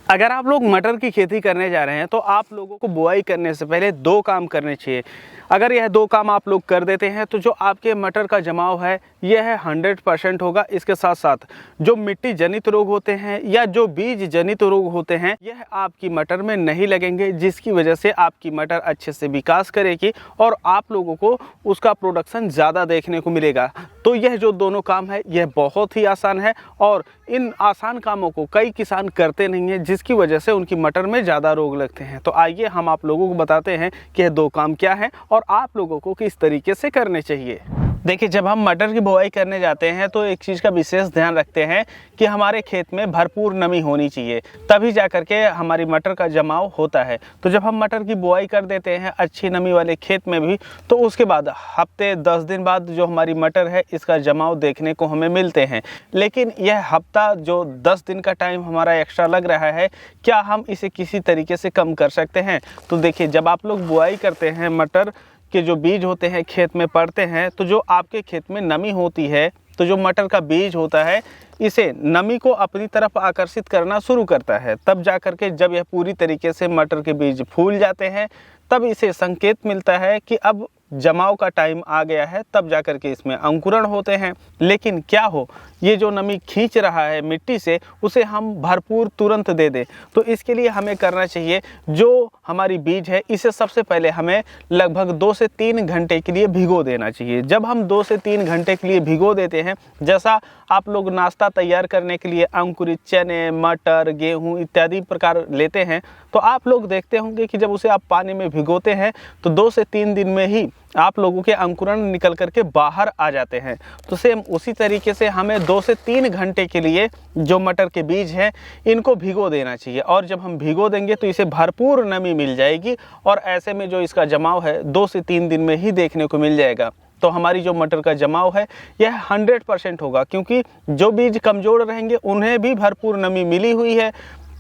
अगर आप लोग मटर की खेती करने जा रहे हैं तो आप लोगों को बुआई करने से पहले दो काम करने चाहिए। अगर यह दो काम आप लोग कर देते हैं तो जो आपके मटर का जमाव है यह 100% होगा। इसके साथ साथ जो मिट्टी जनित रोग होते हैं या जो बीज जनित रोग होते हैं यह आपकी मटर में नहीं लगेंगे, जिसकी वजह से आपकी मटर अच्छे से विकास करेगी और आप लोगों को उसका प्रोडक्शन ज़्यादा देखने को मिलेगा। तो यह जो दोनों काम है यह बहुत ही आसान है और इन आसान कामों को कई किसान करते नहीं हैं, जिसकी वजह से उनकी मटर में ज़्यादा रोग लगते हैं। तो आइए हम आप लोगों को बताते हैं कि यह दो काम क्या हैं और आप लोगों को किस तरीके से करने चाहिए। देखिए, जब हम मटर की बुआई करने जाते हैं तो एक चीज़ का विशेष ध्यान रखते हैं कि हमारे खेत में भरपूर नमी होनी चाहिए, तभी जा कर के हमारी मटर का जमाव होता है। तो जब हम मटर की बुआई कर देते हैं अच्छी नमी वाले खेत में भी, तो उसके बाद हफ्ते 10 दिन बाद जो हमारी मटर है इसका जमाव देखने को हमें मिलते हैं। लेकिन यह हफ्ता जो 10 दिन का टाइम हमारा एक्स्ट्रा लग रहा है, क्या हम इसे किसी तरीके से कम कर सकते हैं? तो देखिए, जब आप लोग बुआई करते हैं मटर के जो बीज होते हैं खेत में पड़ते हैं, तो जो आपके खेत में नमी होती है, तो जो मटर का बीज होता है इसे नमी को अपनी तरफ आकर्षित करना शुरू करता है। तब जा कर के जब यह पूरी तरीके से मटर के बीज फूल जाते हैं तब इसे संकेत मिलता है कि अब जमाव का टाइम आ गया है, तब जा कर के इसमें अंकुरण होते हैं। लेकिन क्या हो, ये जो नमी खींच रहा है मिट्टी से उसे हम भरपूर तुरंत दे दें। तो इसके लिए हमें करना चाहिए, जो हमारी बीज है इसे सबसे पहले हमें लगभग 2 से 3 घंटे के लिए भिगो देना चाहिए। जब हम 2 से 3 घंटे के लिए भिगो देते हैं, जैसा आप लोग नाश्ता तैयार करने के लिए अंकुरित चने, मटर, गेहूँ इत्यादि प्रकार लेते हैं, तो आप लोग देखते होंगे कि जब उसे आप पानी में भिगोते हैं तो 2 से 3 दिन में ही आप लोगों के अंकुरण निकल करके बाहर आ जाते हैं। तो सेम उसी तरीके से हमें 2 से 3 घंटे के लिए जो मटर के बीज हैं इनको भिगो देना चाहिए। और जब हम भिगो देंगे तो इसे भरपूर नमी मिल जाएगी और ऐसे में जो इसका जमाव है 2 से 3 दिन में ही देखने को मिल जाएगा। तो हमारी जो मटर का जमाव है यह 100% होगा, क्योंकि जो बीज कमज़ोर रहेंगे उन्हें भी भरपूर नमी मिली हुई है,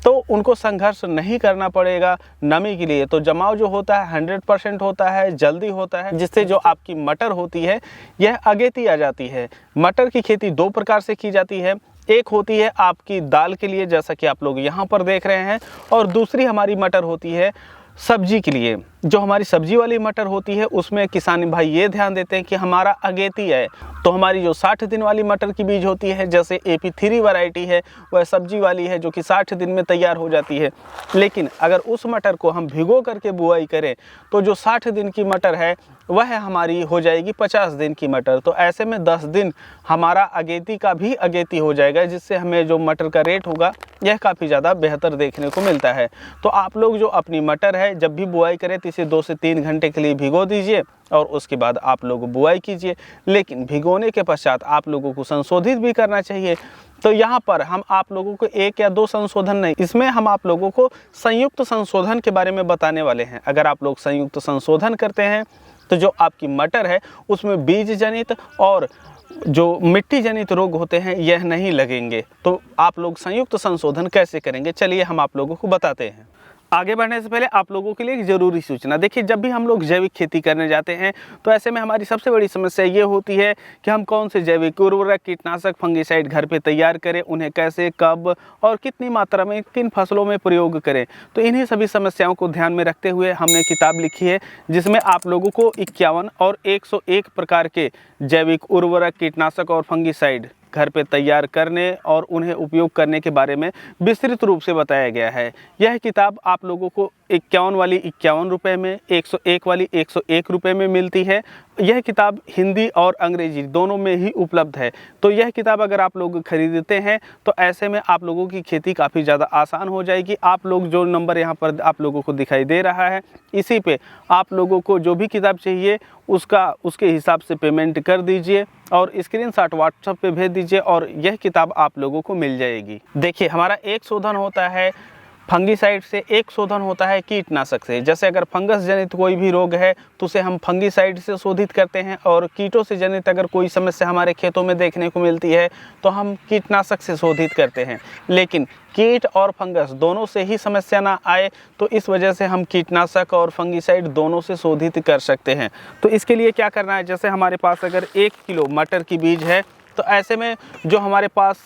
तो उनको संघर्ष नहीं करना पड़ेगा नमी के लिए। तो जमाव जो होता है 100% होता है, जल्दी होता है, जिससे जो आपकी मटर होती है यह अगेती आ जाती है। मटर की खेती 2 प्रकार से की जाती है। एक होती है आपकी दाल के लिए, जैसा कि आप लोग यहाँ पर देख रहे हैं, और दूसरी हमारी मटर होती है सब्जी के लिए। जो हमारी सब्जी वाली मटर होती है उसमें किसान भाई ये ध्यान देते हैं कि हमारा अगेती है। तो हमारी जो 60 दिन वाली मटर की बीज होती है, जैसे AP3 वैरायटी है, वह सब्जी वाली है जो कि 60 दिन में तैयार हो जाती है। लेकिन अगर उस मटर को हम भिगो करके बुआई करें तो जो 60 दिन की मटर है वह हमारी हो जाएगी 50 दिन की मटर। तो ऐसे में 10 दिन हमारा अगेती का भी अगेती हो जाएगा, जिससे हमें जो मटर का रेट होगा यह काफ़ी ज़्यादा बेहतर देखने को मिलता है। तो आप लोग जो अपनी मटर है जब भी बुआई करें तो इसे 2 से 3 घंटे के लिए भिगो दीजिए और उसके बाद आप लोग बुआई कीजिए। लेकिन भिगोने के पश्चात आप लोगों को संशोधित भी करना चाहिए। तो यहाँ पर हम आप लोगों को 1 या 2 संशोधन नहीं, इसमें हम आप लोगों को संयुक्त संशोधन के बारे में बताने वाले हैं। अगर आप लोग संयुक्त संशोधन करते हैं तो जो आपकी मटर है उसमें बीज जनित और जो मिट्टी जनित रोग होते हैं यह नहीं लगेंगे। तो आप लोग संयुक्त संशोधन कैसे करेंगे, चलिए हम आप लोगों को बताते हैं। आगे बढ़ने से पहले आप लोगों के लिए एक ज़रूरी सूचना। देखिए, जब भी हम लोग जैविक खेती करने जाते हैं तो ऐसे में हमारी सबसे बड़ी समस्या ये होती है कि हम कौन से जैविक उर्वरक, कीटनाशक, फंगिसाइड घर पे तैयार करें, उन्हें कैसे, कब और कितनी मात्रा में किन फसलों में प्रयोग करें। तो इन्हीं सभी समस्याओं को ध्यान में रखते हुए हमने किताब लिखी है, जिसमें आप लोगों को 51 और 101 प्रकार के जैविक उर्वरक, कीटनाशक और फंगिसाइड घर पे तैयार करने और उन्हें उपयोग करने के बारे में विस्तृत रूप से बताया गया है। यह किताब आप लोगों को 51 वाली 51 रुपये में, 101 वाली 101 रुपये में मिलती है। यह किताब हिंदी और अंग्रेजी दोनों में ही उपलब्ध है। तो यह किताब अगर आप लोग खरीदते हैं तो ऐसे में आप लोगों की खेती काफ़ी ज़्यादा आसान हो जाएगी। आप लोग जो नंबर यहाँ पर आप लोगों को दिखाई दे रहा है, इसी पे आप लोगों को जो भी किताब चाहिए उसके हिसाब से पेमेंट कर दीजिए और स्क्रीनशॉट व्हाट्सएप पे भेज दीजिए और यह किताब आप लोगों को मिल जाएगी। देखिए, हमारा एक शोधन होता है फंगिसाइड से, एक शोधन होता है कीटनाशक से। जैसे अगर फंगस जनित कोई भी रोग है तो उसे हम फंगिसाइड से शोधित करते हैं, और कीटों से जनित अगर कोई समस्या हमारे खेतों में देखने को मिलती है तो हम कीटनाशक से शोधित करते हैं। लेकिन कीट और फंगस दोनों से ही समस्या ना आए, तो इस वजह से हम कीटनाशक और फंगिसाइड दोनों से शोधित कर सकते हैं। तो इसके लिए क्या करना है, जैसे हमारे पास अगर 1 किलो मटर की बीज है तो ऐसे में जो हमारे पास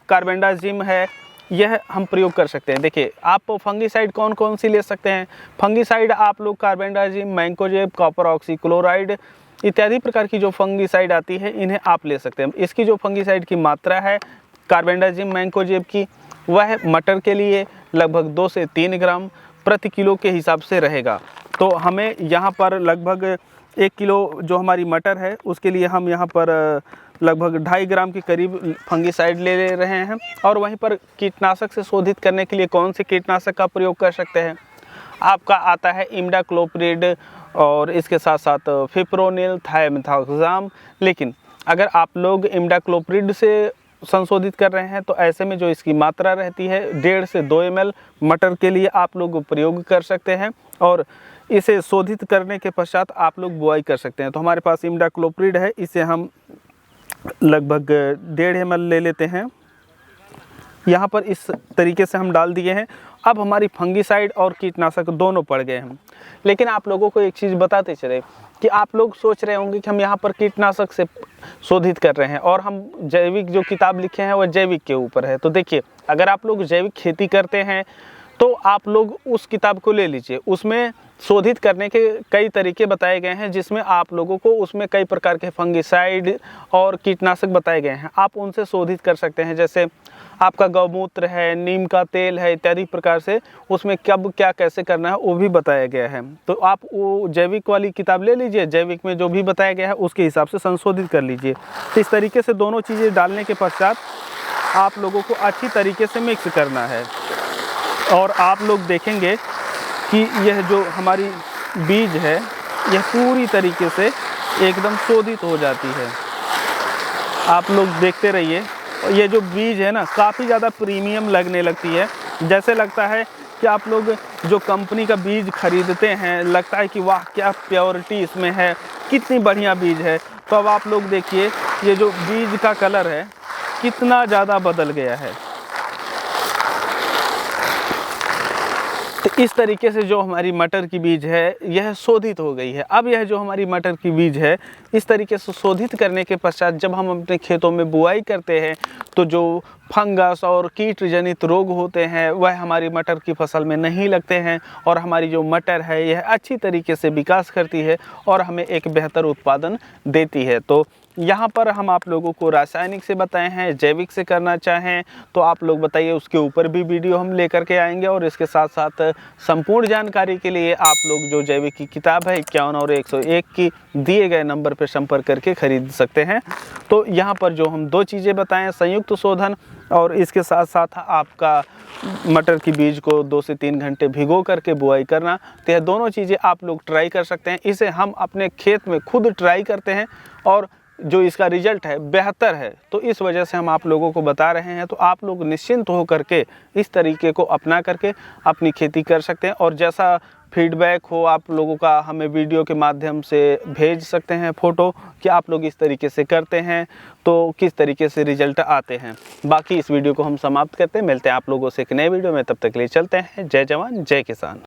कार्बेंडाजिम है यह हम प्रयोग कर सकते हैं। देखिए, आप फंगीसाइड कौन कौन सी ले सकते हैं। फंगीसाइड आप लोग कार्बेंडाजिम, मैंकोजेब, कॉपर ऑक्सीक्लोराइड इत्यादि प्रकार की जो फंगीसाइड आती है इन्हें आप ले सकते हैं। इसकी जो फंगीसाइड की मात्रा है कार्बेंडाजिम, मैंकोजेब की, वह मटर के लिए लगभग 2 से 3 ग्राम प्रति किलो के हिसाब से रहेगा। तो हमें यहाँ पर लगभग 1 किलो जो हमारी मटर है उसके लिए हम यहाँ पर लगभग 2.5 ग्राम के करीब फंगीसाइड ले रहे हैं। और वहीं पर कीटनाशक से शोधित करने के लिए कौन से कीटनाशक का प्रयोग कर सकते हैं। आपका आता है इमिडाक्लोप्रिड और इसके साथ साथ फिप्रोनिल, थायमेथाक्साम। लेकिन अगर आप लोग इमिडाक्लोप्रिड से संशोधित कर रहे हैं तो ऐसे में जो इसकी मात्रा रहती है 1.5 से 2 ml मटर के लिए आप लोग प्रयोग कर सकते हैं। और इसे शोधित करने के पश्चात आप लोग बुआई कर सकते हैं। तो हमारे पास इमिडाक्लोप्रिड है, इसे हम लगभग 1.5 ml ले लेते हैं। यहाँ पर इस तरीके से हम डाल दिए हैं। अब हमारी फंगीसाइड और कीटनाशक दोनों पड़ गए हैं। लेकिन आप लोगों को एक चीज़ बताते चले कि आप लोग सोच रहे होंगे कि हम यहाँ पर कीटनाशक से शोधित कर रहे हैं और हम जैविक जो किताब लिखे हैं वह जैविक के ऊपर है। तो देखिए, अगर आप लोग जैविक खेती करते हैं तो आप लोग उस किताब को ले लीजिए। उसमें शोधित करने के कई तरीके बताए गए हैं, जिसमें आप लोगों को उसमें कई प्रकार के फंगीसाइड और कीटनाशक बताए गए हैं। आप उनसे शोधित कर सकते हैं। जैसे आपका गौमूत्र है, नीम का तेल है, इत्यादि प्रकार से उसमें कब क्या कैसे करना है वो भी बताया गया है। तो आप वो जैविक वाली किताब ले लीजिए, जैविक में जो भी बताया गया है उसके हिसाब से संशोधित कर लीजिए। तो इस तरीके से दोनों चीज़ें डालने के पश्चात आप लोगों को अच्छी तरीके से मिक्स करना है। और आप लोग देखेंगे कि यह जो हमारी बीज है यह पूरी तरीके से एकदम शोधित हो जाती है। आप लोग देखते रहिए। ये जो बीज है ना, काफ़ी ज़्यादा प्रीमियम लगने लगती है। जैसे लगता है कि आप लोग जो कंपनी का बीज खरीदते हैं, लगता है कि वाह क्या प्योरिटी इसमें है, कितनी बढ़िया बीज है। तो अब आप लोग देखिए, ये जो बीज का कलर है कितना ज़्यादा बदल गया है। तो इस तरीके से जो हमारी मटर की बीज है यह शोधित हो गई है। अब यह जो हमारी मटर की बीज है इस तरीके से शोधित करने के पश्चात जब हम अपने खेतों में बुआई करते हैं तो जो फंगस और कीट जनित रोग होते हैं वह हमारी मटर की फसल में नहीं लगते हैं और हमारी जो मटर है यह अच्छी तरीके से विकास करती है और हमें एक बेहतर उत्पादन देती है। तो यहाँ पर हम आप लोगों को रासायनिक से बताए हैं, जैविक से करना चाहें तो आप लोग बताइए, उसके ऊपर भी वीडियो हम लेकर के आएंगे। और इसके साथ साथ संपूर्ण जानकारी के लिए आप लोग जो जैविक की किताब है 51 और 101 की दिए गए नंबर पर संपर्क करके खरीद सकते हैं। तो यहाँ पर जो हम 2 चीज़ें बताएं, संयुक्त शोधन और इसके साथ साथ आपका मटर की बीज को 2 से 3 घंटे भिगो करके बुआई करना, तो यह दोनों चीज़ें आप लोग ट्राई कर सकते हैं। इसे हम अपने खेत में खुद ट्राई करते हैं और जो इसका रिजल्ट है बेहतर है। तो इस वजह से हम आप लोगों को बता रहे हैं। तो आप लोग निश्चिंत हो करके इस तरीके को अपना करके अपनी खेती कर सकते हैं। और जैसा फीडबैक हो आप लोगों का हमें वीडियो के माध्यम से भेज सकते हैं फ़ोटो कि आप लोग इस तरीके से करते हैं तो किस तरीके से रिजल्ट आते हैं। बाकी इस वीडियो को हम समाप्त करते हैं, मिलते हैं आप लोगों से एक नए वीडियो में। तब तक के लिए चलते हैं। जय जवान जय किसान।